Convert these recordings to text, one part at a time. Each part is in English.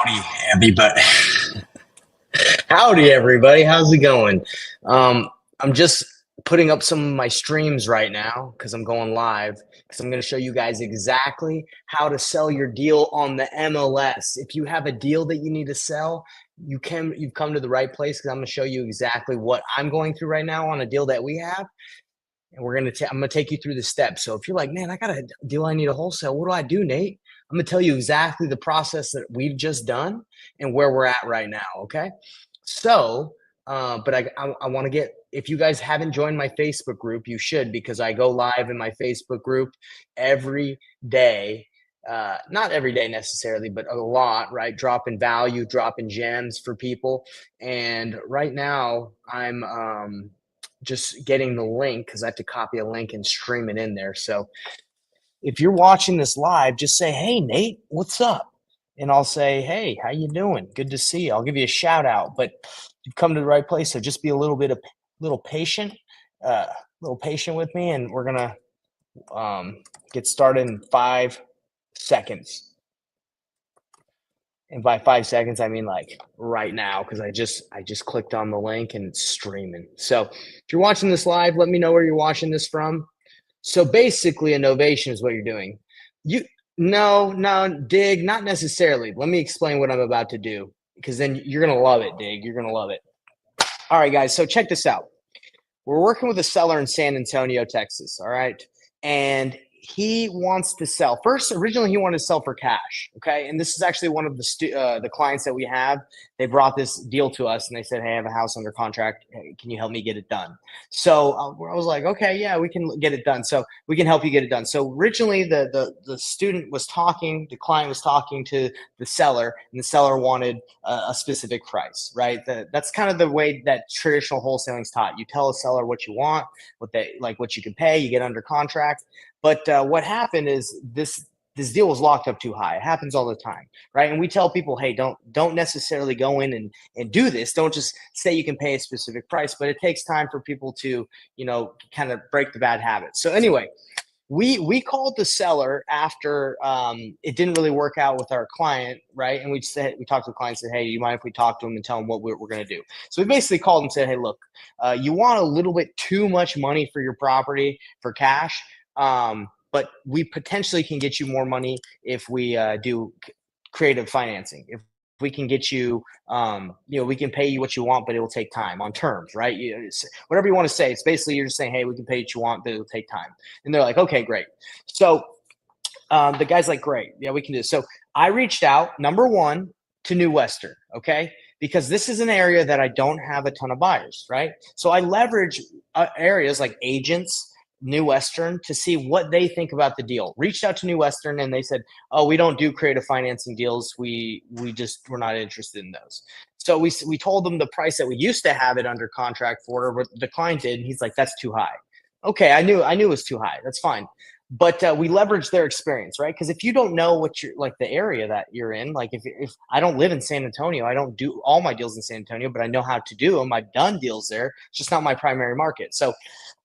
Howdy, everybody. Howdy, everybody. How's it going? I'm just putting up some of my streams right now because I'm going live because I'm going to show you guys exactly how to sell your deal on the MLS. If you have a deal that you need to sell, you've come to the right place because I'm going to show you exactly what I'm going through right now on a deal that we have. And I'm gonna take you through the steps. So if you're like, man, I got a deal I need a wholesale, what do I do, Nate? I'm gonna tell you exactly the process that we've just done and where we're at right now. Okay. So, but I want to get, if you guys haven't joined my Facebook group, you should, because I go live in my Facebook group every day. Not every day necessarily, but a lot, right? Dropping value, dropping gems for people. And right now I'm just getting the link because I have to copy a link and stream it in there. So if you're watching this live, just say, "Hey, Nate, what's up?" And I'll say, "Hey, how you doing? Good to see you." I'll give you a shout out, but you've come to the right place. So just be a little patient, little patient with me, and we're gonna get started in 5 seconds. And by 5 seconds, I mean like right now, because I just clicked on the link and it's streaming. So if you're watching this live, let me know where you're watching this from. So basically, a novation is what you're doing. You no, Dig, not necessarily. Let me explain what I'm about to do, because then you're gonna love it, Dig. You're gonna love it. All right, guys. So check this out. We're working with a seller in San Antonio, Texas. All right. And he wants to sell. First, originally, he wanted to sell for cash. Okay. And this is actually one of the clients that we have. They brought this deal to us and they said, "Hey, I have a house under contract. Hey, can you help me get it done?" So I was like, "Okay, yeah, we can get it done. So we can help you get it done." So originally, the student was talking, the client was talking to the seller, and the seller wanted a specific price, right? That's kind of the way that traditional wholesaling is taught. You tell a seller what you want, what you can pay, you get under contract. But what happened is this deal was locked up too high. It happens all the time, right? And we tell people, hey, don't necessarily go in and do this. Don't just say you can pay a specific price, but it takes time for people to, kind of break the bad habits. So anyway, we called the seller after it didn't really work out with our client, right? And we talked to the client and said, "Hey, do you mind if we talk to him and tell him what we're going to do?" So we basically called and said, "Hey, look, you want a little bit too much money for your property for cash, but we potentially can get you more money if we do creative financing. If we can get you, we can pay you what you want, but it will take time on terms, right? Whatever you want to say. It's basically you're just saying, hey, we can pay what you want, but it'll take time." And they're like, "Okay, great." So the guy's like, "Great, yeah, we can do this." So I reached out, number one, to New Western, okay, because this is an area that I don't have a ton of buyers, right? So I leverage areas like agents, New Western, to see what they think about the deal. Reached out to New Western and they said, "Oh, we don't do creative financing deals. We're not interested in those." So we told them the price that we used to have it under contract for, what the client did, and he's like, "That's too high." Okay, I knew it was too high. That's fine. But we leverage their experience, right? Because if you don't know what you're like, the area that you're in, like if I don't live in San Antonio, I don't do all my deals in San Antonio, but I know how to do them. I've done deals there. It's just not my primary market. So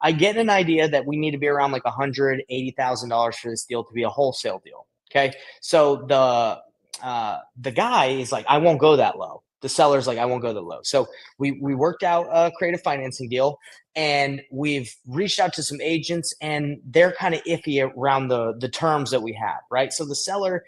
I get an idea that we need to be around like $180,000 for this deal to be a wholesale deal. Okay, so the guy is like, "I won't go that low." The seller's like, "I won't go that low." So we worked out a creative financing deal, and we've reached out to some agents, and they're kind of iffy around the terms that we have, right? So the seller,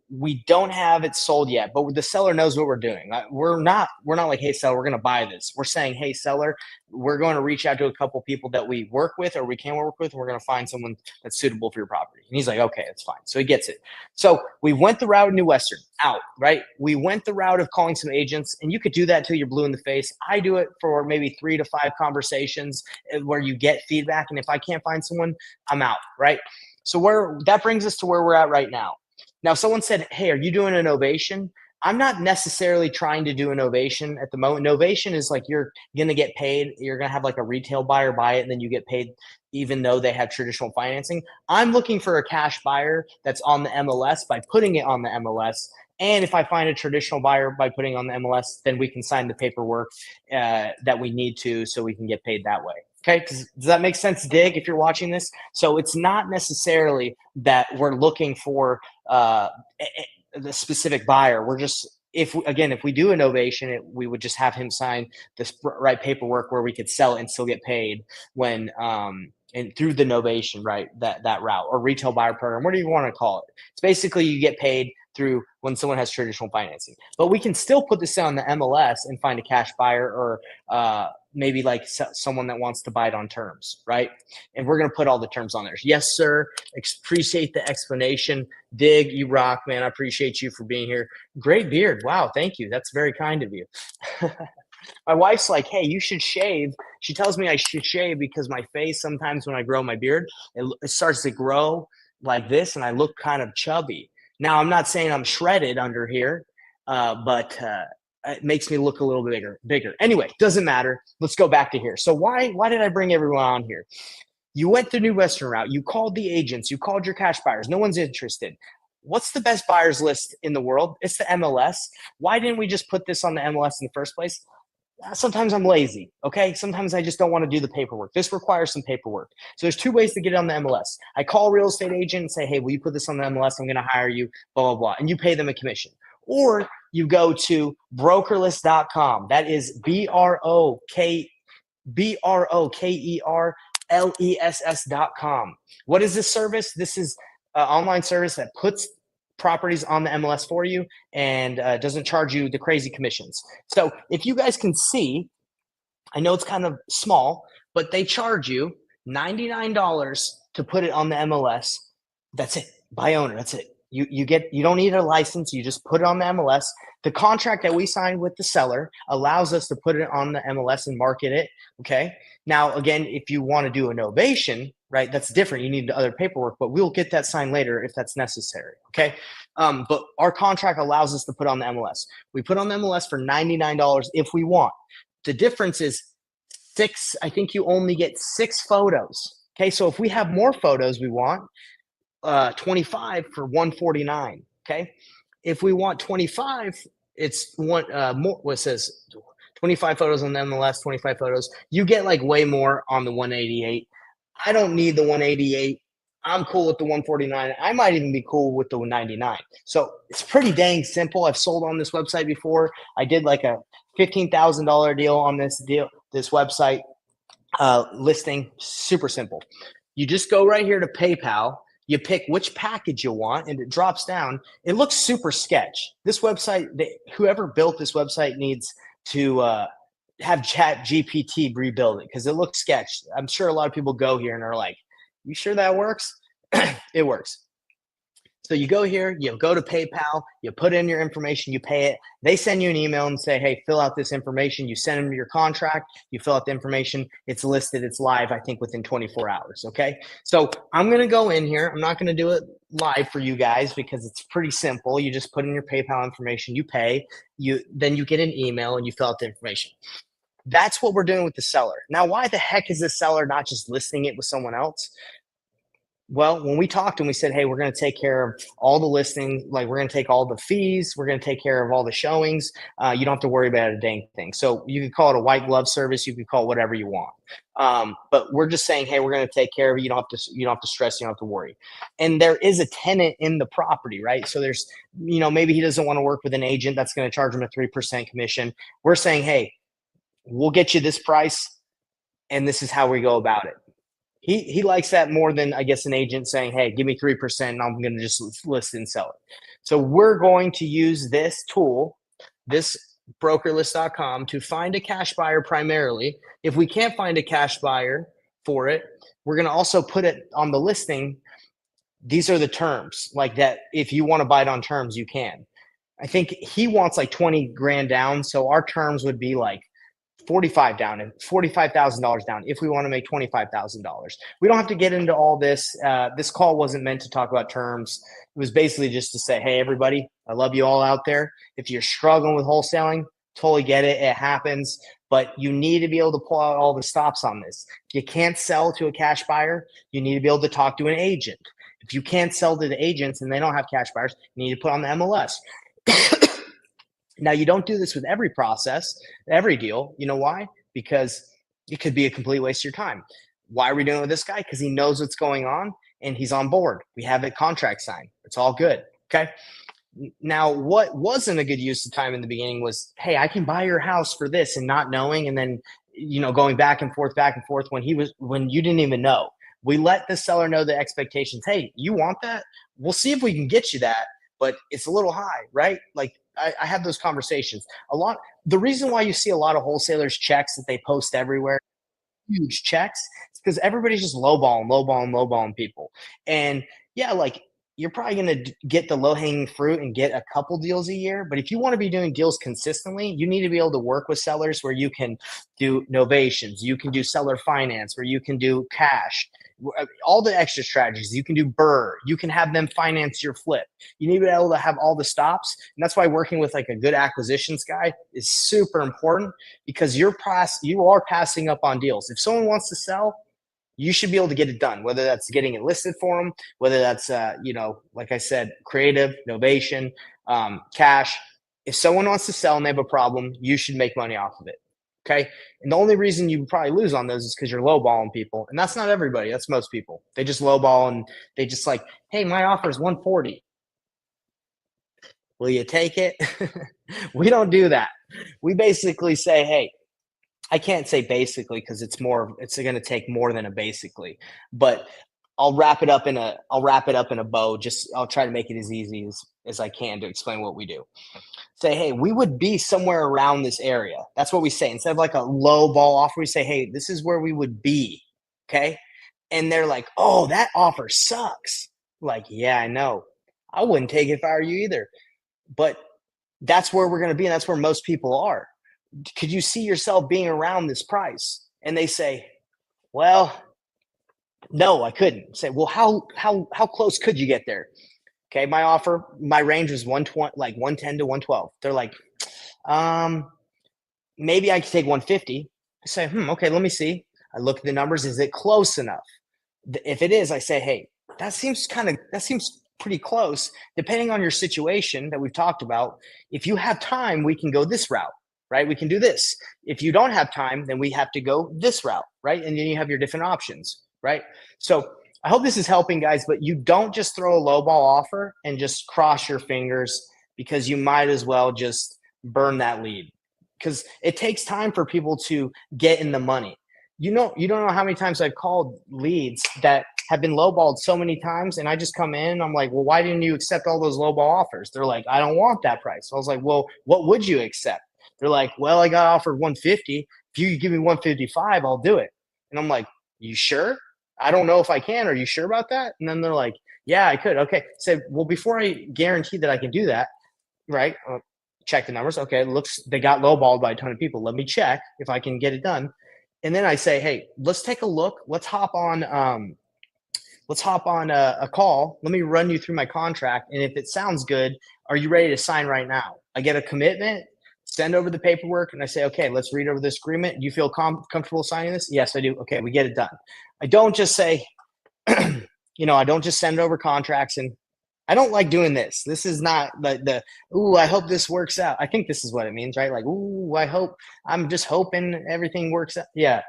we don't have it sold yet, but the seller knows what we're doing. We're not like, "Hey, seller, we're going to buy this." We're saying, "Hey, seller, we're going to reach out to a couple people that we work with or we can work with, and we're going to find someone that's suitable for your property." And he's like, "Okay, that's fine." So he gets it. So we went the route of New Western out, right? We went the route of calling some agents, and you could do that till you're blue in the face. I do it for maybe 3 to 5 conversations where you get feedback, and if I can't find someone, I'm out, right? So that brings us to where we're at right now. Now, someone said, "Hey, are you doing an ovation?" I'm not necessarily trying to do an ovation at the moment. Novation is like you're going to get paid. You're going to have like a retail buyer buy it, and then you get paid even though they have traditional financing. I'm looking for a cash buyer that's on the MLS by putting it on the MLS. And if I find a traditional buyer by putting on the MLS, then we can sign the paperwork that we need to so we can get paid that way. Okay, does that make sense, Dig, if you're watching this? So it's not necessarily that we're looking for the specific buyer. We're just if we do a novation, we would just have him sign this right paperwork where we could sell it and still get paid when and through the novation, right? That route or retail buyer program, whatever you want to call it. It's basically you get paid through when someone has traditional financing. But we can still put this on the MLS and find a cash buyer or maybe like someone that wants to buy it on terms, right? And we're going to put all the terms on there. Yes, sir. Appreciate the explanation. Dig, you rock, man. I appreciate you for being here. Great beard. Wow, thank you. That's very kind of you. My wife's like, hey, you should shave. She tells me I should shave because my face, sometimes when I grow my beard, it starts to grow like this and I look kind of chubby. Now, I'm not saying I'm shredded under here, but it makes me look a little bit bigger. Anyway, doesn't matter. Let's go back to here. So why did I bring everyone on here? You went the New Western route. You called the agents. You called your cash buyers. No one's interested. What's the best buyers list in the world? It's the MLS. Why didn't we just put this on the MLS in the first place? Sometimes I'm lazy, okay? Sometimes I just don't want to do the paperwork. This requires some paperwork. So there's two ways to get it on the MLS. I call a real estate agent and say, hey, will you put this on the MLS? I'm going to hire you, blah, blah, blah. And you pay them a commission. Or you go to brokerless.com. That is BROKERLESS.com. What is this service? This is an online service that puts properties on the MLS for you and doesn't charge you the crazy commissions. So if you guys can see, I know it's kind of small, but they charge you $99 to put it on the MLS. That's it. By owner. That's it. You don't need a license. You just put it on the MLS. The contract that we signed with the seller allows us to put it on the MLS and market it. Okay. Now, again, if you want to do a novation, right, that's different. You need the other paperwork, but we'll get that signed later if that's necessary. Okay. But our contract allows us to put on the MLS. We put on the MLS for $99 if we want. The difference is I think you only get 6 photos. Okay. So if we have more photos we want, 25 for $149. Okay. If we want 25, it's one more. What says 25 photos on the MLS, 25 photos. You get like way more on the 188. I don't need the 188. I'm cool with the 149. I might even be cool with the 199. So it's pretty dang simple. I've sold on this website before. I did like a $15,000 deal on this website listing. Super simple. You just go right here to PayPal. You pick which package you want, and it drops down. It looks super sketch. This website, whoever built this website needs to have Chat GPT rebuild it because it looks sketch. I'm sure a lot of people go here and are like, you sure that works? It works. So you go here, you go to PayPal, you put in your information, you pay it. They send you an email and say, hey, fill out this information. You send them your contract, you fill out the information. It's listed, it's live, I think within 24 hours, okay? So I'm going to go in here. I'm not going to do it live for you guys because it's pretty simple. You just put in your PayPal information, you pay, then you get an email and you fill out the information. That's what we're doing with the seller. Now, why the heck is the seller not just listing it with someone else? Well, when we talked and we said, hey, we're going to take care of all the listings, like we're going to take all the fees, we're going to take care of all the showings. You don't have to worry about a dang thing. So you could call it a white glove service. You could call it whatever you want. But we're just saying, hey, we're going to take care of it. You don't have to stress. You don't have to worry. And there is a tenant in the property, right? So there's, maybe he doesn't want to work with an agent that's going to charge him a 3% commission. We're saying, hey, we'll get you this price, and this is how we go about it. He likes that more than, I guess, an agent saying, hey, give me 3% and I'm going to just list and sell it. So we're going to use this tool, this brokerless.com, to find a cash buyer primarily. If we can't find a cash buyer for it, we're going to also put it on the listing. These are the terms, like that. If you want to buy it on terms, you can. I think he wants like 20 grand down. So our terms would be like $45,000 down if we want to make $25,000. We don't have to get into all this. This call wasn't meant to talk about terms. It was basically just to say, hey, everybody, I love you all out there. If you're struggling with wholesaling, totally get it. It happens. But you need to be able to pull out all the stops on this. If you can't sell to a cash buyer, you need to be able to talk to an agent. If you can't sell to the agents and they don't have cash buyers, you need to put on the MLS. Now, you don't do this with every process, every deal. You know why? Because it could be a complete waste of your time. Why are we doing it with this guy? Because he knows what's going on and he's on board. We have a contract signed. It's all good. Okay. Now, what wasn't a good use of time in the beginning was, hey, I can buy your house for this, and not knowing, and then going back and forth when you didn't even know. We let the seller know the expectations. Hey, you want that? We'll see if we can get you that, but it's a little high, right? Like I have those conversations a lot. The reason why you see a lot of wholesalers checks that they post everywhere, huge checks, it's because everybody's just lowballing, lowballing, lowballing people. And yeah, like you're probably going to get the low hanging fruit and get a couple deals a year. But if you want to be doing deals consistently, you need to be able to work with sellers where you can do novations, you can do seller finance, where you can do cash, all the extra strategies. You can do Burr, you can have them finance your flip. You need to be able to have all the stops. And that's why working with like a good acquisitions guy is super important, because you are passing up on deals. If someone wants to sell, you should be able to get it done, whether that's getting it listed for them, whether that's, like I said, creative, novation, cash. If someone wants to sell and they have a problem, you should make money off of it. Okay. And the only reason you probably lose on those is because you're lowballing people. And that's not everybody. That's most people. They just lowball and they just like, hey, my offer is 140. Will you take it? We don't do that. We basically say, hey, I can't say basically because it's going to take more than a basically, but I'll wrap it up in a bow. I'll try to make it as easy as I can to explain what we do. Say, hey, we would be somewhere around this area. That's what we say. Instead of like a low ball offer, we say, hey, this is where we would be. Okay. And they're like, oh, that offer sucks. Like, yeah, I know. I wouldn't take it if I were you either. But that's where we're going to be. And that's where most people are. Could you see yourself being around this price? And they say, well, no, I couldn't. Say, well, how close could you get there? Okay, my range was 120, like 110 to 112. They're like, maybe I could take 150. I say, okay, let me see. I look at the numbers. Is it close enough? If it is, I say, hey, that seems pretty close. Depending on your situation that we've talked about, if you have time, we can go this route, right? We can do this. If you don't have time, then we have to go this route, right? And then you have your different options, right? So I hope this is helping, guys, but you don't just throw a lowball offer and just cross your fingers, because you might as well just burn that lead, because it takes time for people to get in the money. You don't know how many times I've called leads that have been lowballed so many times, and I just come in and I'm like, well, why didn't you accept all those lowball offers? They're like, I don't want that price. So I was like, well, what would you accept? They're like, well, I got offered 150. If you give me 155, I'll do it. And I'm like, you sure? I don't know if I can. Are you sure about that? And then they're like, yeah, I could. Okay. Say, well, before I guarantee that I can do that, right? Check the numbers. Okay. It looks, they got lowballed by a ton of people. Let me check if I can get it done. And then I say, hey, let's take a look. Let's hop on a call. Let me run you through my contract. And if it sounds good, are you ready to sign right now? I get a commitment, send over the paperwork, and I say, okay, let's read over this agreement. Do you feel comfortable signing this? Yes, I do. Okay, we get it done. I don't just say, I don't just send over contracts, and I don't like doing this. This is not ooh, I hope this works out. I think this is what it means, right? Like, ooh, I'm just hoping everything works out. Yeah,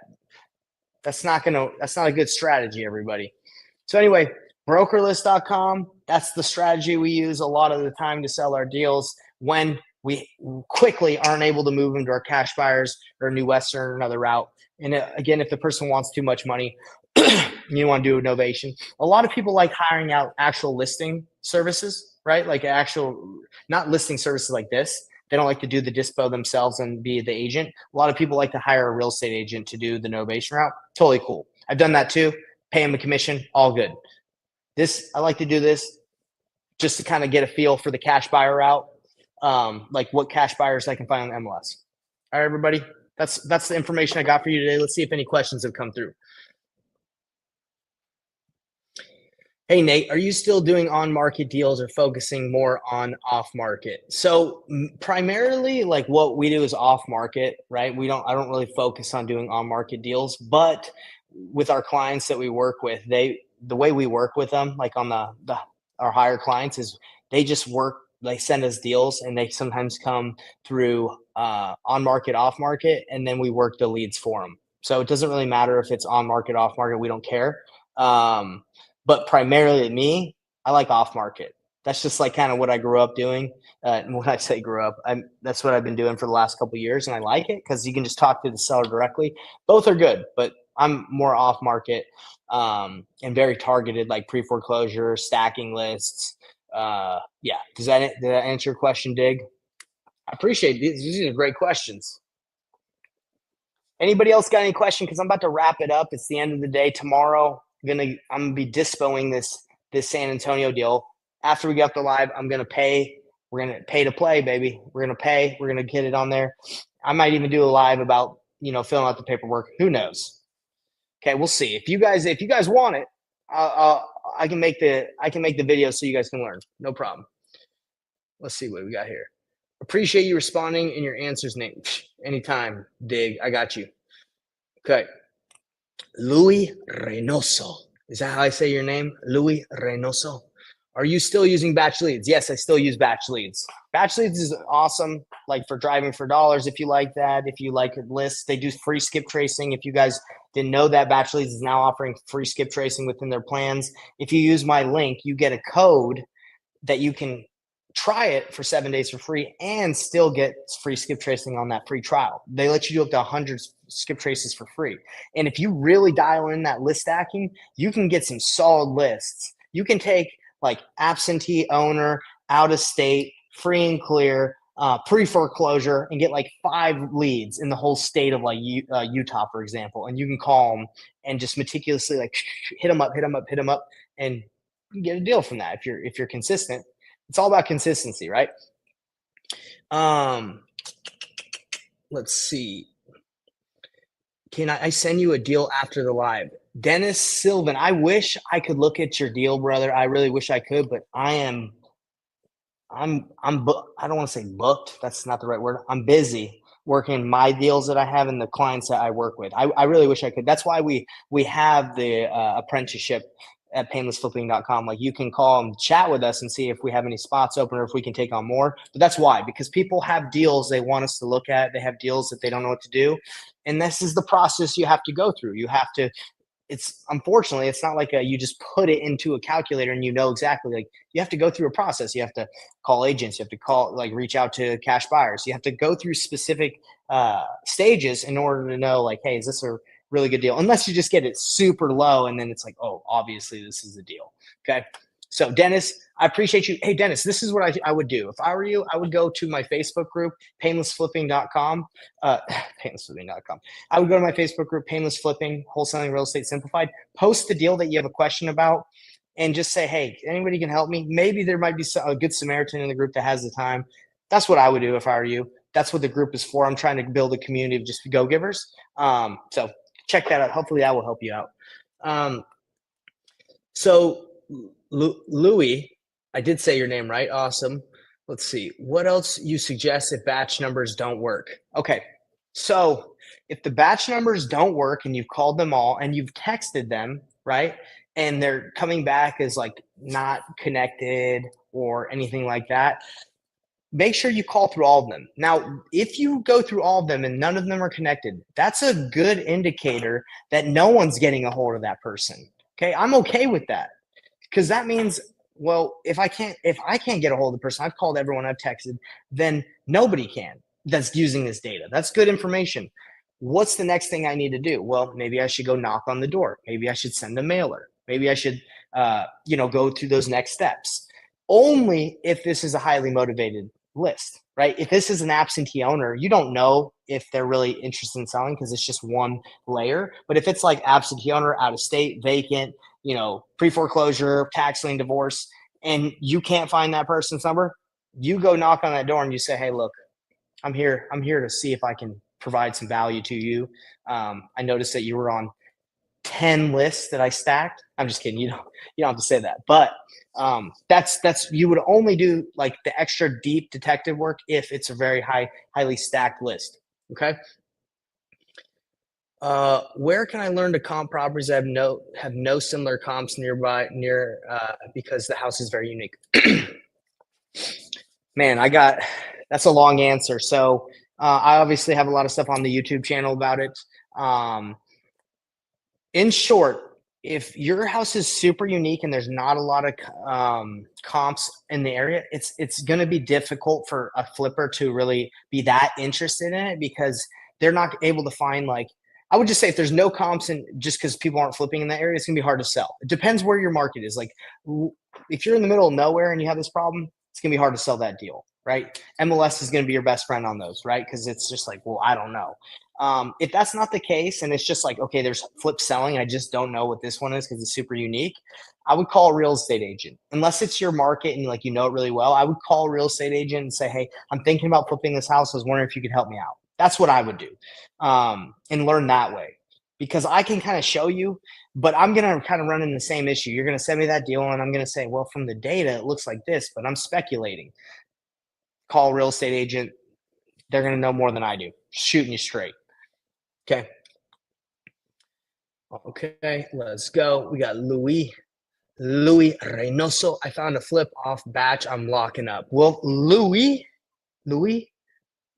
that's not a good strategy, everybody. So anyway, brokerlist.com, that's the strategy we use a lot of the time to sell our deals when we quickly aren't able to move them to our cash buyers or New Western or another route. And again, if the person wants too much money, you want to do innovation. A lot of people like hiring out actual listing services, right? Like actual, not listing services like this. They don't like to do the dispo themselves and be the agent. A lot of people like to hire a real estate agent to do the novation route. Totally cool. I've done that too. Pay them a commission, all good. I like to do this just to kind of get a feel for the cash buyer route, like what cash buyers I can find on MLS. All right, everybody. That's the information I got for you today. Let's see if any questions have come through. Hey, Nate, are you still doing on-market deals or focusing more on off-market? So primarily, like what we do is off-market, right? I don't really focus on doing on-market deals, but with our clients that we work with, the way we work with them, like on our higher clients, is they send us deals, and they sometimes come through on-market, off-market, and then we work the leads for them. So it doesn't really matter if it's on-market, off-market, we don't care. But primarily me, I like off market. That's just like kind of what I grew up doing. When I say grew up, that's what I've been doing for the last couple of years, and I like it because you can just talk to the seller directly. Both are good, but I'm more off market and very targeted, like pre foreclosure, stacking lists. Yeah, did that answer your question, Dig? I appreciate these. These are great questions. Anybody else got any question? Because I'm about to wrap it up. It's the end of the day tomorrow. I'm gonna be dispoing this San Antonio deal. After we get up the live, I'm gonna pay. We're gonna pay to play, baby. We're gonna pay. We're gonna get it on there. I might even do a live about filling out the paperwork. Who knows? Okay, we'll see. If you guys want it, I can make the video so you guys can learn. No problem. Let's see what we got here. Appreciate you responding in your answers, Nate. Anytime, Dig. I got you. Okay. Louis Reynoso. Is that how I say your name? Louis Reynoso. Are you still using batch leads? Yes, I still use batch leads. Batch leads is awesome, like for driving for dollars if you like that. If you like lists, they do free skip tracing. If you guys didn't know that, batch leads is now offering free skip tracing within their plans. If you use my link, you get a code that you can try it for 7 days for free and still get free skip tracing on that free trial. They let you do up to 100 skip traces for free. And if you really dial in that list stacking, you can get some solid lists. You can take like absentee owner, out of state, free and clear, pre-foreclosure, and get like 5 leads in the whole state of like Utah, for example. And you can call them and just meticulously like hit them up, and you get a deal from that if you're consistent. It's all about consistency, right? Let's see. Can I send you a deal after the live? Dennis Sylvan, I wish I could look at your deal, brother. I really wish I could, but I'm I don't want to say booked. That's not the right word. I'm busy working my deals that I have and the clients that I work with. I really wish I could. That's why we have the apprenticeship at painlessflipping.com. Like you can call and chat with us and see if we have any spots open or if we can take on more. But that's why, because people have deals they want us to look at. They have deals that they don't know what to do. And this is the process you have to go through. You have to, unfortunately, it's not like you just put it into a calculator and exactly. Like you have to go through a process. You have to call agents. You have to reach out to cash buyers. You have to go through specific stages in order to know like, hey, is this a really good deal? Unless you just get it super low and then it's like, oh, obviously this is a deal. Okay. So Dennis, I appreciate you. Hey, Dennis, this is what I would do. If I were you, I would go to my Facebook group, painlessflipping.com, painlessflipping.com. I would go to my Facebook group, Painless Flipping, Wholesaling Real Estate Simplified, post the deal that you have a question about, and just say, hey, anybody can help me? Maybe there might be a good Samaritan in the group that has the time. That's what I would do if I were you. That's what the group is for. I'm trying to build a community of just go-givers. So check that out. Hopefully that will help you out. So Louis, I did say your name right. Awesome. Let's see. What else you suggest if batch numbers don't work? Okay. So if the batch numbers don't work and you've called them all and you've texted them, right? And they're coming back as like not connected or anything like that, make sure you call through all of them. Now, if you go through all of them and none of them are connected, that's a good indicator that no one's getting a hold of that person. Okay. I'm okay with that. Because that means, well, if I can't get a hold of the person, I've called everyone, I've texted, then nobody can that's using this data. That's good information. What's the next thing I need to do? Well, maybe I should go knock on the door. Maybe I should send a mailer. Maybe I should, go through those next steps. Only if this is a highly motivated list, right? If this is an absentee owner, you don't know if they're really interested in selling because it's just one layer. But if it's like absentee owner, out of state, vacant, pre-foreclosure, tax lien, divorce, and you can't find that person's number, you go knock on that door and you say, hey, look, I'm here to see if I can provide some value to you. I noticed that you were on 10 lists that I stacked. I'm just kidding. You don't have to say that, but that's you would only do like the extra deep detective work if it's a very highly stacked list. Okay. Where can I learn to comp properties that have no similar comps near because the house is very unique? Man, that's a long answer. So I obviously have a lot of stuff on the YouTube channel about it. In short, if your house is super unique and there's not a lot of comps in the area, it's going to be difficult for a flipper to really be that interested in it because they're not able to find like I would just say if there's no comps and just because people aren't flipping in that area, it's gonna be hard to sell. It depends where your market is. Like if you're in the middle of nowhere and you have this problem, it's gonna be hard to sell that deal, right? MLS is gonna be your best friend on those, right? Because it's just like, well, I don't know. If that's not the case and it's just like, okay, there's flip selling, I just don't know what this one is because it's super unique. I would call a real estate agent unless it's your market and like you know it really well. I would call a real estate agent and say, hey, I'm thinking about flipping this house. I was wondering if you could help me out. That's what I would do, and learn that way because I can kind of show you, but I'm going to kind of run in the same issue. You're going to send me that deal and I'm going to say, well, from the data, it looks like this, but I'm speculating. Call a real estate agent. They're going to know more than I do. Shooting you straight. Okay. Okay, let's go. We got Louis Reynoso. I found a flip off batch. I'm locking up. Well, Louis,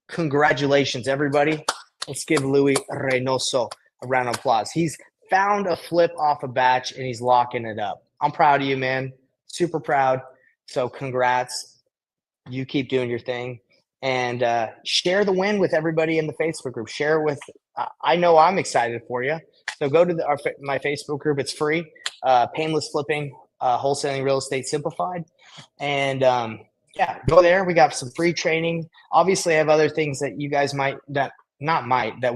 congratulations, everybody. Let's give Louis Reynoso a round of applause. He's found a flip off a batch and he's locking it up. I'm proud of you, man. Super proud. So congrats. You keep doing your thing. And share the win with everybody in the Facebook group. Share with, I know I'm excited for you. So go to my Facebook group. It's free. Painless Flipping, Wholesaling Real Estate Simplified. And yeah, go there. We got some free training. Obviously, I have other things that you guys that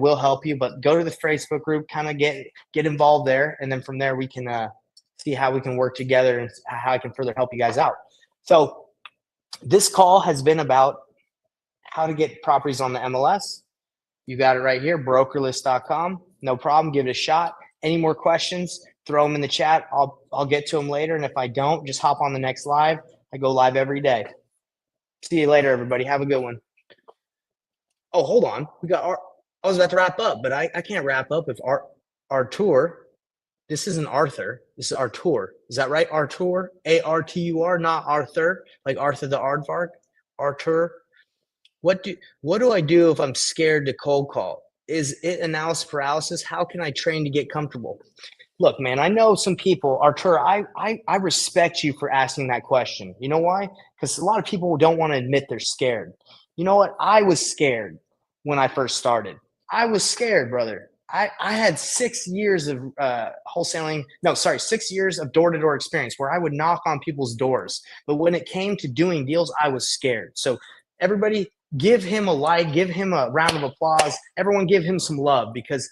will help you, but go to the Facebook group, kind of get involved there. And then from there, we can see how we can work together and how I can further help you guys out. So this call has been about how to get properties on the MLS. You got it right here, brokerlist.com. No problem. Give it a shot. Any more questions, throw them in the chat. I'll get to them later. And if I don't, just hop on the next live. I go live every day. See you later, everybody. Have a good one. Oh, hold on. I was about to wrap up, but I can't wrap up if Artur. This isn't Arthur. This is Artur. Is that right? Artur? Artur, not Arthur, like Arthur the Aardvark. Artur. What do I do if I'm scared to cold call? Is it analysis paralysis? How can I train to get comfortable? Look, man, I know some people, Artur, I respect you for asking that question. You know why? Because a lot of people don't want to admit they're scared. You know what? I was scared when I first started. I was scared, brother. I had 6 years of wholesaling. No, sorry, 6 years of door-to-door experience where I would knock on people's doors. But when it came to doing deals, I was scared. So everybody give him a like, give him a round of applause. Everyone give him some love because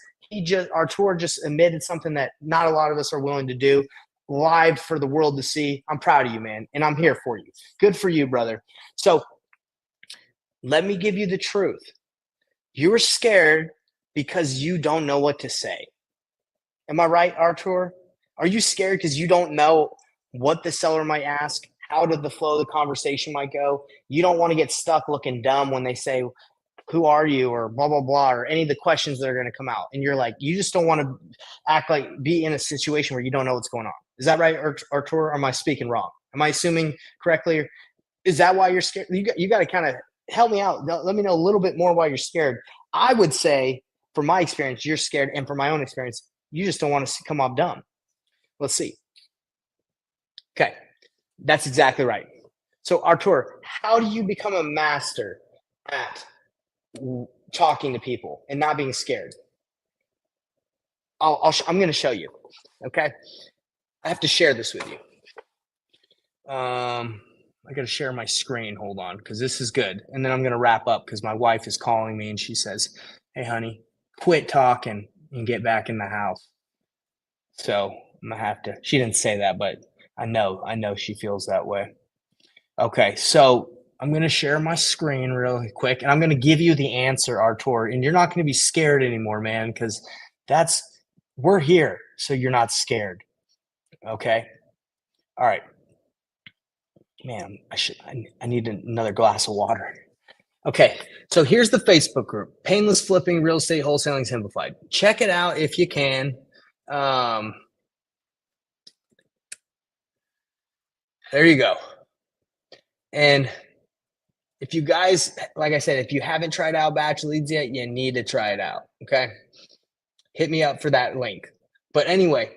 Artur just admitted something that not a lot of us are willing to do live for the world to see. I'm proud of you, man. And I'm here for you. Good for you, brother. So let me give you the truth. You're scared because you don't know what to say. Am I right, Artur? Are you scared because you don't know what the seller might ask? How did the flow of the conversation might go? You don't want to get stuck looking dumb when they say, who are you, or blah, blah, blah, or any of the questions that are going to come out. And you're like, you just don't want to act like be in a situation where you don't know what's going on. Is that right, Artur? Or am I speaking wrong? Am I assuming correctly? Is that why you're scared? You got to kind of help me out. Let me know a little bit more why you're scared. I would say, from my experience, you're scared. And from my own experience, you just don't want to come off dumb. Let's see. Okay. That's exactly right. So Artur, how do you become a master at talking to people and not being scared? I'm going to show you. Okay. I have to share this with you. I got to share my screen. Hold on, because this is good. And then I'm going to wrap up because my wife is calling me and she says, hey, honey, quit talking and get back in the house. So I'm going to have to, she didn't say that, but I know she feels that way. Okay, so I'm going to share my screen really quick, and I'm going to give you the answer, Artur, and you're not going to be scared anymore, man, because we're here, so you're not scared. Okay? All right. Man, I need another glass of water. Okay, so here's the Facebook group, Painless Flipping Real Estate Wholesaling Simplified. Check it out if you can. There you go. And if you guys, like I said, if you haven't tried out Batch Leads yet, you need to try it out. Okay. Hit me up for that link. But anyway,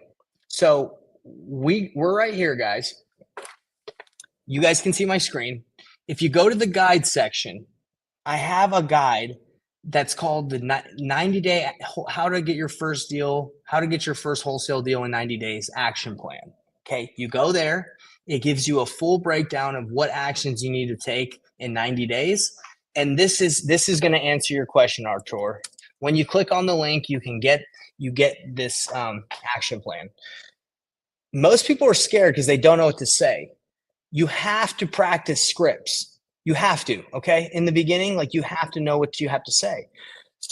So we're right here, guys. You guys can see my screen. If you go to the guide section, I have a guide that's called the 90-day how to get your first deal, how to get your first wholesale deal in 90 days action plan. Okay, you go there. It gives you a full breakdown of what actions you need to take in 90 days. And this is going to answer your question, Artur. When you click on the link, you get this action plan. Most people are scared because they don't know what to say. You have to practice scripts. You have to, okay? In the beginning, like you have to know what you have to say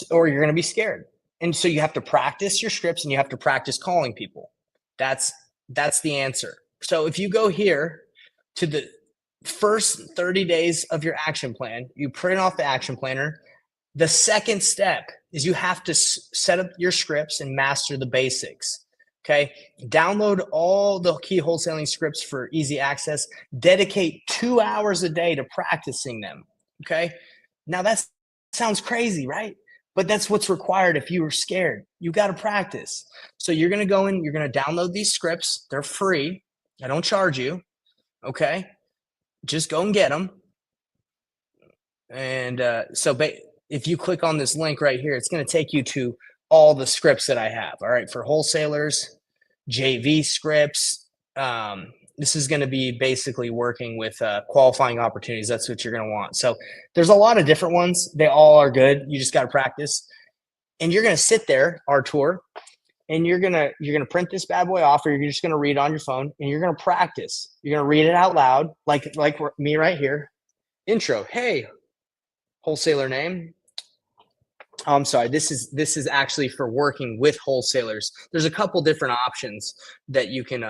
or you're going to be scared. And so you have to practice your scripts and you have to practice calling people. That's the answer. So if you go here to the first 30 days of your action plan, you print off the action planner. The second step is you have to set up your scripts and master the basics. Okay, download all the key wholesaling scripts for easy access. Dedicate 2 hours a day to practicing them. Okay, now that sounds crazy, right? But that's what's required if you were scared. You got to practice. So you're going to go in, you're going to download these scripts. They're free. I don't charge you. Okay, just go and get them. And if you click on this link right here, it's going to take you to all the scripts that I have. All right, for wholesalers, JV scripts. This is going to be basically working with qualifying opportunities. That's what you're going to want. So there's a lot of different ones. They all are good. You just got to practice. And you're going to sit there, Artur, and you're going to print this bad boy off, or you're just going to read on your phone, and you're going to practice. You're going to read it out loud, like me right here. Intro. Hey, wholesaler name. Oh, I'm sorry. This is actually for working with wholesalers. There's a couple different options that you can.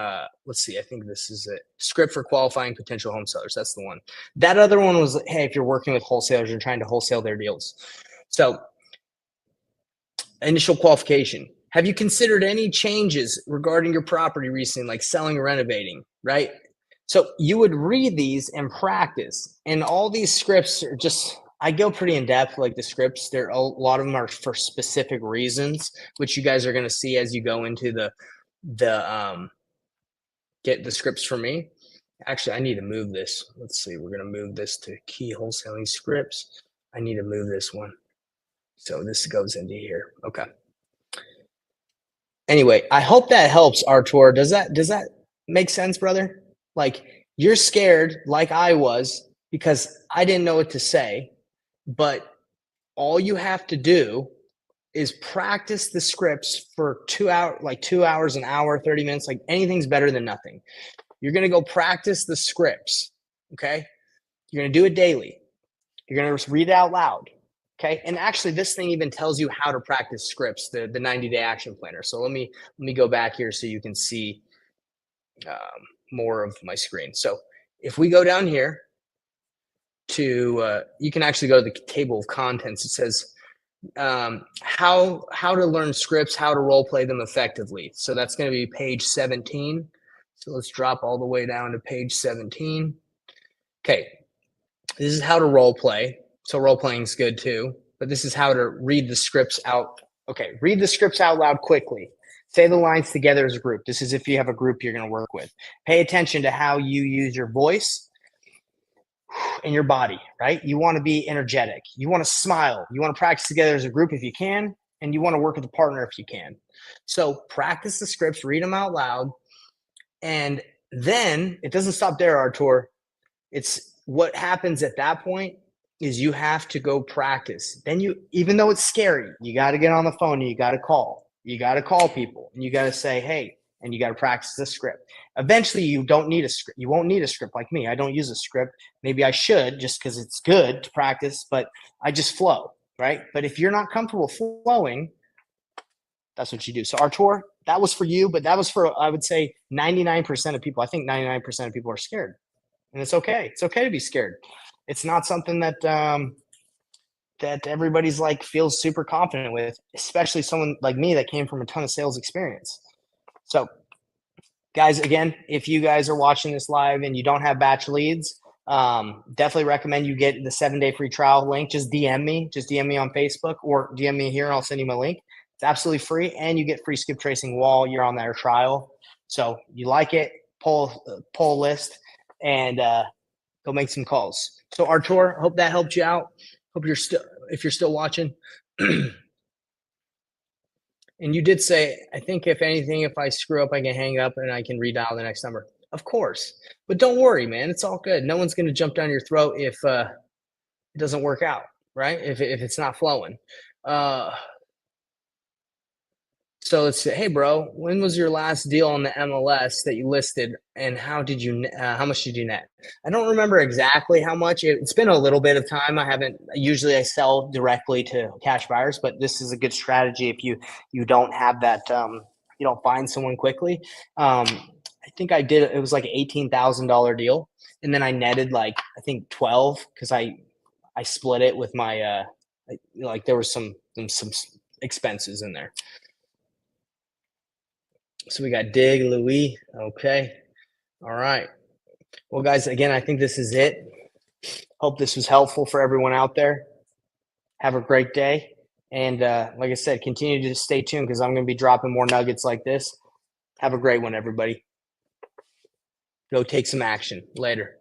Let's see. I think this is it. Script for qualifying potential home sellers. That's the one. That other one was, hey, if you're working with wholesalers, you're trying to wholesale their deals. So, initial qualification. Have you considered any changes regarding your property recently, like selling or renovating? Right. So you would read these and practice, and all these scripts are just. I go pretty in depth, like the scripts. A lot of them are for specific reasons, which you guys are going to see as you go into get the scripts for me. Actually, I need to move this. Let's see. We're going to move this to key wholesaling scripts. I need to move this one. So this goes into here. Okay. Anyway, I hope that helps, Artur. Does that make sense, brother? Like you're scared like I was because I didn't know what to say. But all you have to do is practice the scripts for 2 hours, like 2 hours, an hour, 30 minutes, like anything's better than nothing. You're going to go practice the scripts. Okay. You're going to do it daily. You're going to read it out loud. Okay. And actually this thing even tells you how to practice scripts, the 90-day action planner. So let me go back here so you can see more of my screen. So if we go down here, you can actually go to the table of contents. It says how to learn scripts, how to role play them effectively. So that's going to be page 17. So let's drop all the way down to page 17. Okay, this is how to role play. So role playing is good too, but this is how to read the scripts out. Okay, read the scripts out loud quickly. Say the lines together as a group. This is if you have a group you're going to work with. Pay attention to how you use your voice in your body, right? You want to be energetic. You want to smile. You want to practice together as a group if you can, and you want to work with a partner if you can. So practice the scripts, read them out loud, and then it doesn't stop there, Artur. It's what happens at that point is you have to go practice. Then even though it's scary, you got to get on the phone and you got to call. You got to call people and you got to say, hey, and you got to practice the script. Eventually, you don't need a script. You won't need a script like me. I don't use a script. Maybe I should just because it's good to practice, but I just flow, right? But if you're not comfortable flowing, that's what you do. So Artur, that was for you, but that was for, I would say, 99% of people. I think 99% of people are scared. And it's okay. It's okay to be scared. It's not something that that everybody's like feels super confident with, especially someone like me that came from a ton of sales experience. So guys, again, if you guys are watching this live and you don't have batch leads, definitely recommend you get the 7-day free trial link. Just DM me on Facebook or DM me here and I'll send you my link. It's absolutely free and you get free skip tracing while you're on their trial. So you like it, pull list, and go make some calls. So Artur, hope that helped you out. Hope if you're still watching. And you did say, I think if anything, if I screw up, I can hang up and I can redial the next number. Of course. But don't worry, man. It's all good. No one's going to jump down your throat if it doesn't work out, right? If it's not flowing. So let's say, hey, bro, when was your last deal on the MLS that you listed, and how much did you net? I don't remember exactly how much. It's been a little bit of time. Usually I sell directly to cash buyers, but this is a good strategy if you don't have that, you don't find someone quickly. I think it was like an $18,000 deal, and then I netted like I think 12 because I split it with my like there was some expenses in there. So we got Dig, Louis. Okay. All right. Well, guys, again, I think this is it. Hope this was helpful for everyone out there. Have a great day. And like I said, continue to stay tuned because I'm going to be dropping more nuggets like this. Have a great one, everybody. Go take some action. Later.